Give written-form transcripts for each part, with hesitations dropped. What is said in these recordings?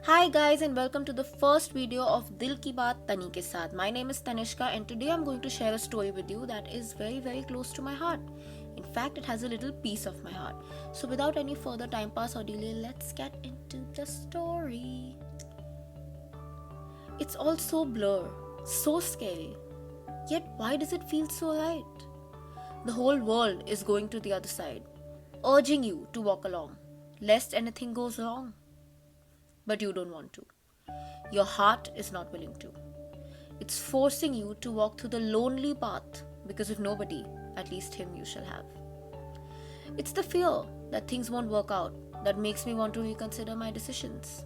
Hi guys and welcome to the first video of Dil Ki Baat Tani ke saath. My name is Tanishka and today I'm going to share a story with you that is very close to my heart. In fact, it has a little piece of my heart. So without any further time pass or delay, let's get into the story. It's all so blur, so scary. Yet why does it feel so right? The whole world is going to the other side, urging you to walk along, lest anything goes wrong. But you don't want to. Your heart is not willing to. It's forcing you to walk through the lonely path because if nobody, at least him you shall have. It's the fear that things won't work out that makes me want to reconsider my decisions.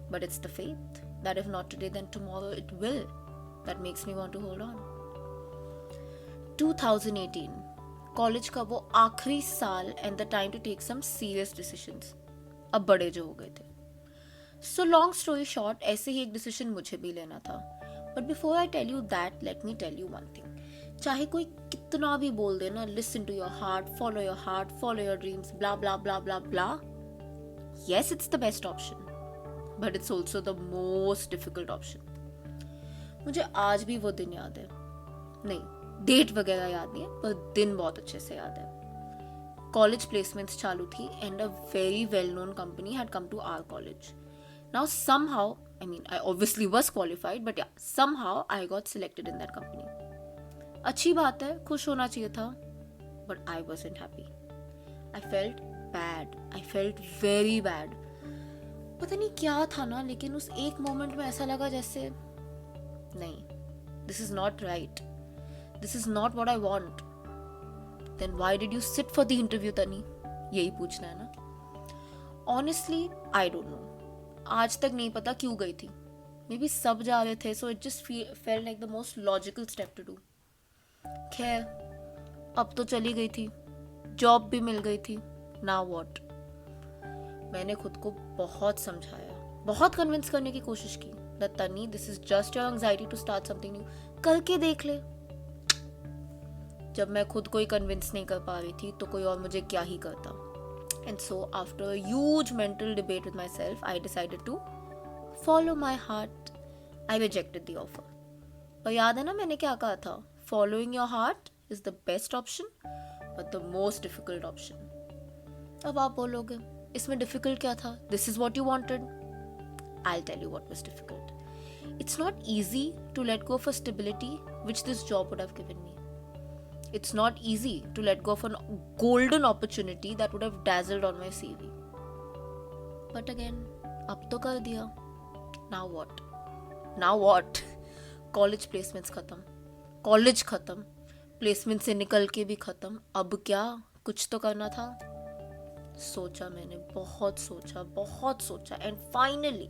But it's the faith that if not today, then tomorrow it will that makes me want to hold on. 2018, college का वो आखिरी साल and the time to take some serious decisions. अब बड़े जो हो गए थे. सो लॉन्ग स्टोरी शॉर्ट, ऐसे ही एक डिसीजन मुझे भी लेना था. But before I tell you that, let me tell you one thing. चाहे कोई कितना भी बोल दे ना, listen to your heart, follow your dreams, blah blah blah blah blah, yes it's the best option, but it's also the most difficult option. मुझे आज भी वो दिन याद है. नहीं, डेट वगैरह याद नहीं है, पर दिन बहुत अच्छे से याद है. कॉलेज प्लेसमेंट्स चालू थी and a very well known company had come to our college. Now somehow, I obviously was qualified, but yeah, somehow I got selected in that company. अच्छी बात है, खुश होना चाहिए था, but I wasn't happy. I felt bad. I felt very bad. पता नहीं क्या था ना, लेकिन उस एक मोमेंट में ऐसा लगा जैसे नहीं, this is not right. This is not what I want. Then why did you sit for the interview, Tani? यही पूछना है ना. Honestly, I don't know. आज तक नहीं पता क्यों गई थी. मे बी सब जा रहे थे, so it just felt like the most logical step to do. खैर, अब तो चली गई थी, जॉब भी मिल गई थी. Now what? मैंने खुद को बहुत समझाया, बहुत कन्विंस करने की कोशिश की दैट तनी, this is just your anxiety to start something new, करके देख ले. जब मैं खुद को ही कन्विंस नहीं कर पा रही थी तो कोई और मुझे क्या ही करता. And so, after a huge mental debate with myself, I decided to follow my heart. I rejected the offer. पर याद है ना मैंने क्या कहा था? Following your heart is the best option, but the most difficult option. अब आप बोलोगे, इसमें difficult क्या था? This is what you wanted. I'll tell you what was difficult. It's not easy to let go of a stability which this job would have given me. It's not easy to let go of a golden opportunity that would have dazzled on my CV. But again, अब तो कर दिया. Now what? Now what? College placements खत्म, college खत्म, placement से निकल के भी खत्म. अब क्या? कुछ तो करना था. सोचा मैंने, बहुत सोचा and finally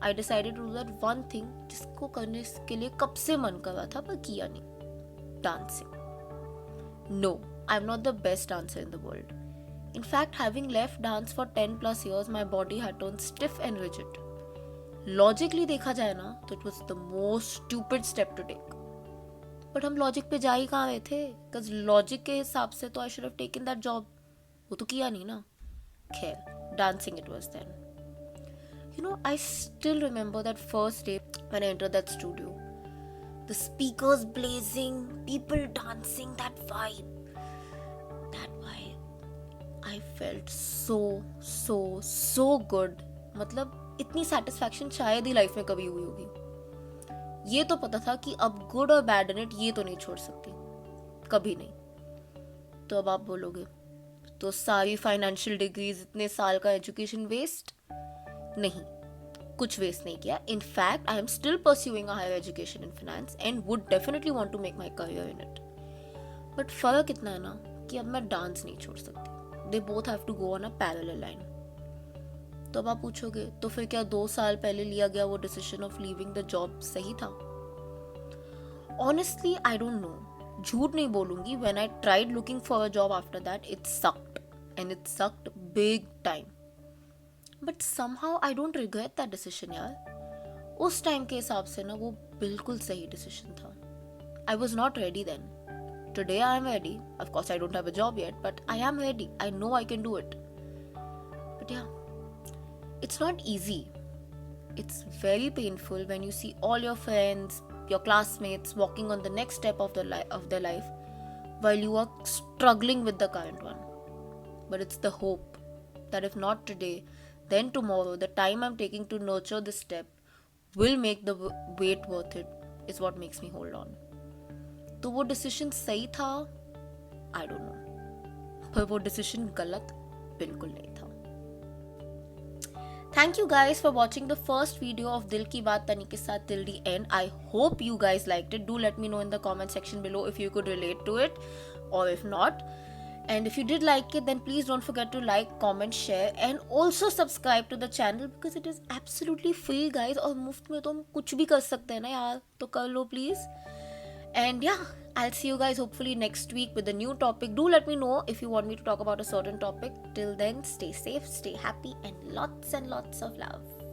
I decided to do that one thing जिसको करने के लिए कब से मन कर रहा था पर किया नहीं. Dancing. No, I'm not the best dancer in the world. In fact, having left dance for 10 plus years, my body had turned stiff and rigid. Logically देखा जाए ना, तो it was the most stupid step to take. But हम logic पे जा ही कहाँ रहे थे? Because logic के हिसाब से तो I should have taken that job. वो तो किया नहीं ना. खैर, dancing it was then. You know, I still remember that first day when I entered that studio. The speakers blazing, people dancing, that vibe. I felt so good. मतलब इतनी satisfaction शायद ही life में कभी हुई होगी. ये तो पता था कि अब गुड और बैड इन इट ये तो नहीं छोड़ सकती, कभी नहीं. तो अब आप बोलोगे, तो सारी फाइनेंशियल डिग्रीज, इतने साल का एजुकेशन वेस्ट? नहीं, कुछ वेस्ट नहीं किया. In fact, I am still pursuing a higher education in finance and would definitely want to make my career in it. But फर्क इतना है ना कि अब मैं डांस नहीं छोड़ सकती. They both have to go on a parallel line. तो अब आप पूछोगे, तो फिर क्या 2 साल पहले लिया गया वो decision of leaving the job सही था? Honestly, I don't know. झूठ नहीं बोलूंगी. When I tried looking for a job after that, it sucked. And it sucked big time. But somehow I don't regret that decision यार. उस time के हिसाब से ना वो बिल्कुल सही डिसीजन था. I was not ready then. Today I am ready. Of course I don't have a job yet, but I am ready. I know I can do it. But yeah, it's not easy. it's very painful when you see all your friends, your classmates walking on the next step of their life while you are struggling with the current one. But it's the hope that if not today, then tomorrow, the time I'm taking to nurture this step will make the wait worth it, is what makes me hold on. तो वो decision सही था, I don't know, पर वो decision गलत बिल्कुल नहीं था. Thank you guys for watching the first video of Dil Ki Baat Tani ke Saath till the end. I hope you guys liked it. Do let me know in the comment section below if you could relate to it or if not. And if you did like it, then please don't forget to like, comment, share and also subscribe to the channel because it is absolutely free guys. और मुफ्त में तो हम कुछ भी कर सकते हैं ना यार, तो कर लो please. And yeah, I'll see you guys hopefully next week with a new topic. Do let me know if you want me to talk about a certain topic. Till then, stay safe, stay happy, and lots of love.